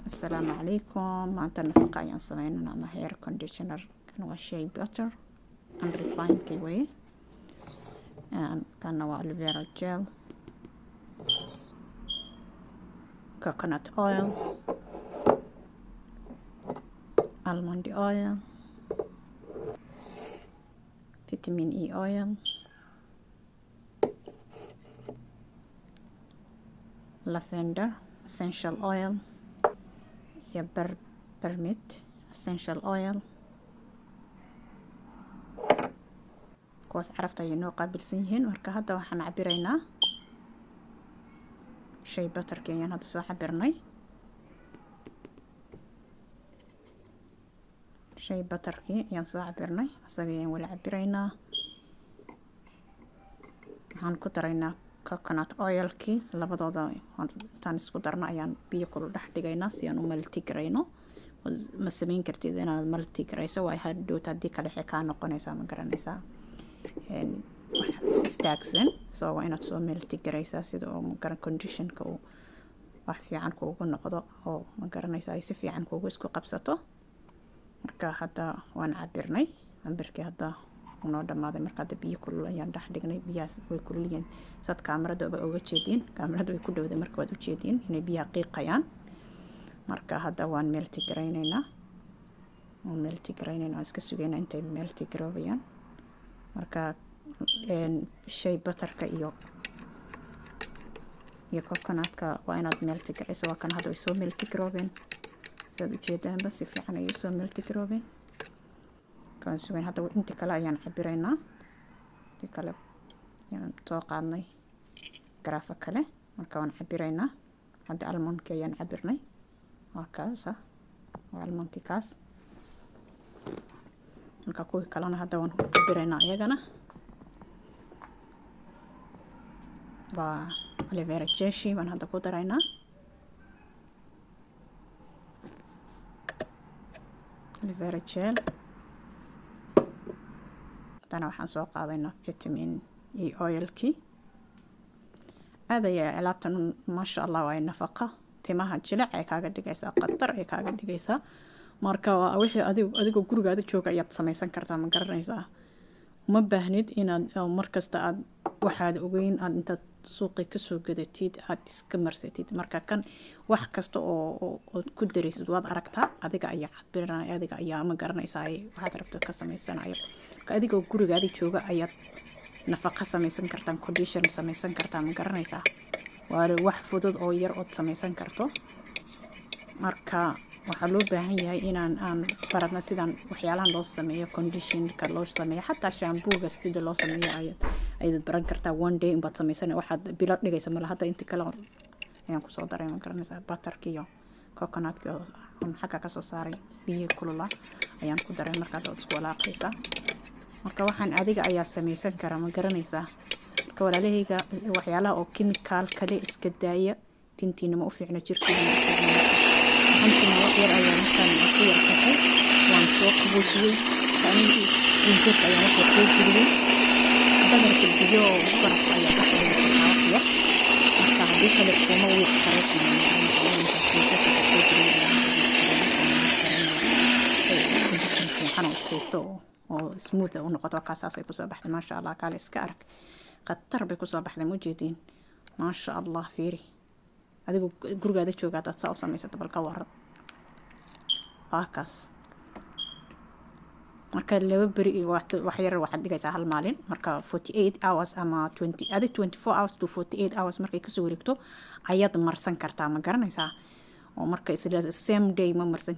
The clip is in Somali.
السلام عليكم. maanta nafaqa ayaan sameynana ama hair conditioner kan waa shea butter unrefined kii way kana waa aloe vera gel, coconut oil, almond oil, vitamin E oil, lavender essential oil iyo bermit essential oil. kuwaas carafta ayay noo qaabilsan yihiin. Marka hadda waxaan cabiraynaa shea butterkii ayaan hadda soo cabirnay. shea butterkii ayaan soo cabirnay, asaga ayaan wala cabiraynaa. waxaan ku daraynaa coconut oilkii, labadooda intaan isku darno ayaan biyo kulul dhex dhigaynaa si aan u maltigrayno. ma samayn kartid inaad maltigrayso, waa hadhowta haddii kale waxay kaa noqonaysaa, ma garanaysaa wax istaagsan. so waa inaad soo maltigraysaa sida oo magaran conditionka uu wax fiican kuugu noqdo oo ma garanaysaa ay si fiican kuugu isku qabsato. marka hadda waan cabirnay, cabirkii hadda noo dhamaaday. marka hadda biyo kulul ayaan dhex dhignay. biyahaas way kulul yihiin, sad kaamirada uga jeediin, kaamirada way ku dhowday marka waad u jeediin inay biyaha qiiqayaan. marka hadda waan maltigraynaynaa, waan iska sugaynaa intay maltigroobayaan. marka shea butterka iyo coconutka waa inaad maltigrayso. waa kan hadda way soo maltigroobeen, saad u jeedaanba si fiican ayay soo maltigroobeen. kan sugayn hadda inta kale ayaan cabiraynaa. inta kale ayaan soo qaadnay garaafa kale, marka waan cabiraynaa. hadda almondki ayaan cabirnay, waa kaas waa almondki kaas. marka kuwii kalena hadda waan cabiraynaa iyagana. waa aloe vera gel waan hadda ku daraynaa. aloe vera gel. hadana waxaan soo qaadaynaa vitamin E oilkii. aad ayay alaabtan maasha Allah waa nafaqa, timaha jilac ay kaaga dhigaysaa, qatar ay kaaga dhigaysaa. marka waa wixii adigoo gurigaada jooga ayaad samaysan kartaa, ma garanaysaa. uma baahnid inaad markasta aad waxaad ogeyn aad intaad suuqi kasoo gadatid aad iska marsatid. marka kan wax kasta oo ku daraysid waad aragtaa, adiga ayaa cabiranaya, adiga ayaa ma garanaysaa waxaad rabto ka samaysanayo. marka adigoo gurigaada jooga ayaad nafaqa samaysan kartaa, condition samaysan kartaa, ma garanaysaa. waa wax fudud oo yar ood samaysan karto. marka waxaa loo baahan yahay aan baradna sidaan waxyaalahan loo sameeyo, conditionka loo sameeyo, xataa shampooga sida loo sameeyo ayaad baran kartaa. one day inbaad samaysan, waxaad bilo dhigaysa mala. hadda inta kale ayaan kusoo daray, ma garanaysaa, butterkii iyo coconutkii oo xagga kasoo saaray biyo kulula ayaan ku daray. markaad isku walaaqaysaa. marka waxaan adiga ayaa samaysan karaa, ma garanaysaa. marka walaalahayga waxyaalaha oo chemical kale iska daaya, tintiina ma u fiicno, jirkiina ma u fiicno. waxaan wax yar ayaan markaan ku yarkatay waan soo qaboojiyey. jirka ayaan waxaa soo geliyey badarka biyo baraf ayaa ka dhigay wax yar. marka haddii kale kuma wiiq karaysa oo smooth u noqoto. kaasaasay kusoo baxday maasha Allah. kaale iska arag, qatar bay kusoo baxday, ma jeedin? maasha Allah. fiiri, adigu gurigaada jooga dad saa u samaysata bal ka waran. waa kaas. marka laba beri wax yar waxaad dhigaysaa hal maalin. marka 48 hours ama 24 hours to 48 hours markay kasoo wareegto ayaad marsan kartaa, ma garanaysaa. oo marka isla same day ma marsan